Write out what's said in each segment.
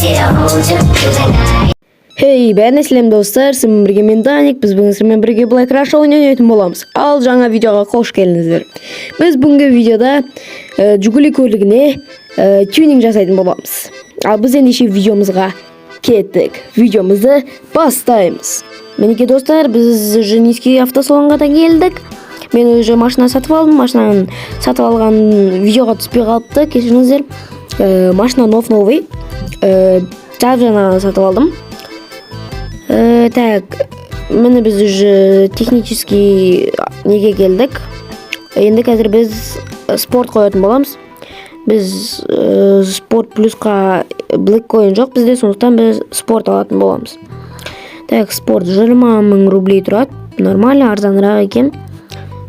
Hey, бәріне сәлем достар, сізбен бірге мен Даник, біз бүгін сіздермен бірге Black Rush ойнайтын боламыз. Ал жаңа видеоға қош келдіңіздер. Біз бүгінгі видеода Жигули көлігіне тюнинг жасайтын боламыз. Ал біз ендеше видеомызға кеттік. Видеомызды бастаймыз. Мінекей достар, біз Женевский автосалонға да келдік. Мен уже машина сатып алдым. Машинаны сатып алған видеоға түспей қалыпты, кешіріңіздер. Машина новый. Жаңа сатып алдым. Так, міне біз уже технический неге келдік. Енді қазір біз спорт қоятын боламыз. Біз спорт плюсқа Black Coin жоқ бізде, сондықтан біз спорт алатын боламыз. Так, спорт 20 000 рублей тұрады. Нормально, арзанырақ екен.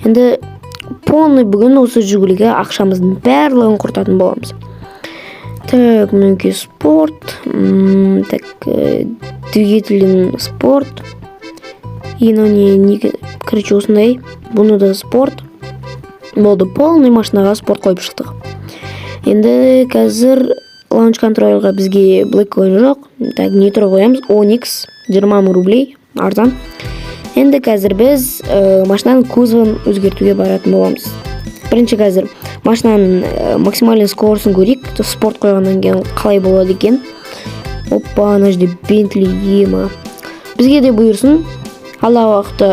Енді полный бүгін осы Жигулиге ақшамыздың барлығын құртатын боламыз. Так, мінекей спорт. Так, двигателин спорт. Короче, осындай. Бұны да спорт. Болды, полный машинаға спорт қойып шықтық. Енді қазір лаунч контрольға бізге Black Coin жоқ. Так, нитро қоямыз. Onyx 20 000 рублей. Арзан. Енді қазір біз машинаның кузовын өзгертуге баратын боламыз. Бірінші қазір машинаның максимальный скоростын көрейік. Спорт қойғаннан кейін қалай болады екен. Опа, ана жерде Bentley ема. Бізге де бұйырсын. Алдағы уақытта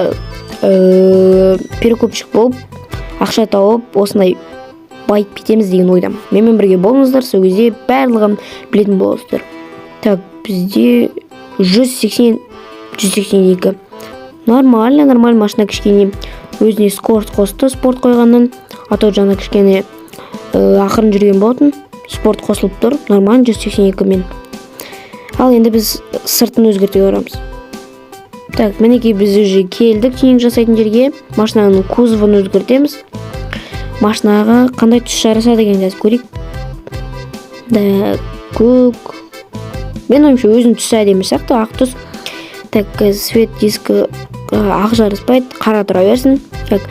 перекупщик болып, ақша тауып, осындай байып кетеміз деген ойдам. Менімен бірге болыңыздар, сол кезде барлығын білетін боласыздар. Так, бізде 182. Нормально машина кішкене өзіне скорост қосты спорт қойғаннан. Ато жаңа кішкене ақырын жүрген болатын. Спорт қосылып тұр. Нормально 182 мен. Ал енді біз сыртын өзгерте көреміз. Так, мінекей біз уже келдік тюнинг жасайтын жерге. Машинаның кузовын өзгертеміз. Машинаға қандай түс жараса деген жазып көрейік. Да, көк. Мен ойымша өзінің түсі әдемі сияқты, ақ түс. Так, свет диски ақ жарыспайды, қара тұра берсін. Так,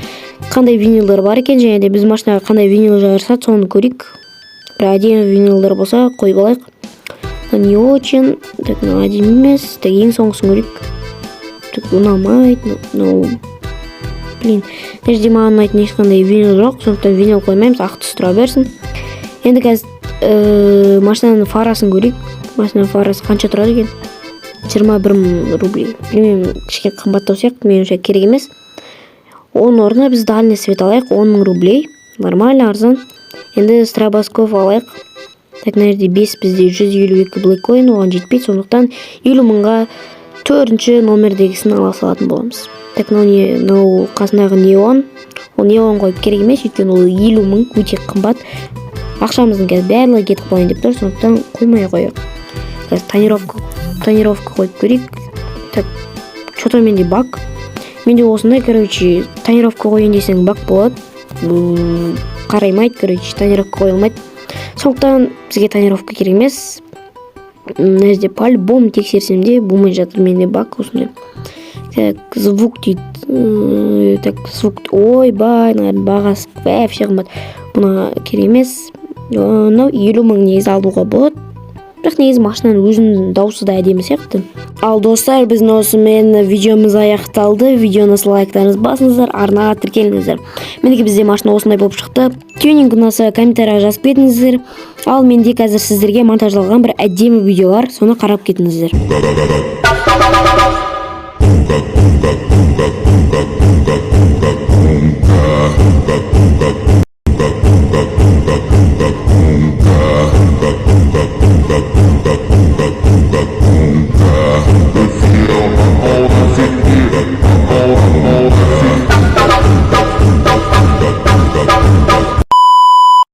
қандай винилдер бар екен, және де біз машинаға қандай винил жарысады, соны көрейік. Бір әдемі винилдер болса қойып алайық. Не очень. Так, әдемі емес. Так, ең соңғысын көрейік. Так, ұнамайды. Блин, нәжде маған ұнайтын ешқандай винил жоқ, сондықтан винил қоймаймыз, ақ түс тұра берсін. Енді қазір машинаның фарасын көрейік. Машинаның фарасы қанша тұрады екен? 21 000 рублей. Білмеймін, кішкене қымбаттау сияқты, меніңше керек емес. Оның орнына біз дальный свет алайық, 10 000 рублей. Нормально, арзан. Енді стробоскоп алайық. Так, нәрде 5 бізде 152 Black Coin, оған жетпейді, сондықтан 50 000-ға 4-ші номердегісін ала салатын боламыз. Так, мынау қасындағы неон. Ол неон қойып керек емес, өйткені ол 50 000 өте қымбат. Ақшамыздың қазір барлығы кетіп қойын деп тұр, сондықтан қоймай қояйық. Қазір тонировка қойып көрейік. Так, что-то менде бак. Менде осындай, короче, тонировка қойын десең бак болады. Қараймайды, короче, тонировка қойылмайды. Сондықтан бізге тонировка керек емес. Нәрде по-любому тексерсем де болмай жатыр менде бак осындай. Так, звук дейді. Так, звук. Ойбай, бағасы вообще қымбат. Бұна керек емес. 50 000 негізі алдуға болады. Бірақ негізі машинаның өзінің дауысы да әдемі сияқты. Ал достар, біздің осымен видеомыз аяқталды. Видеоны лайктарыңыз басыңыздар, арнаға тіркеліңіздер. Менде бізде машина осындай болып шықты. Тюнинг ұнаса комментарияға жазып кетіңіздер. Ал менде қазір сіздерге монтаждалған бір әдемі видео бар, соны қарап кетіңіздер.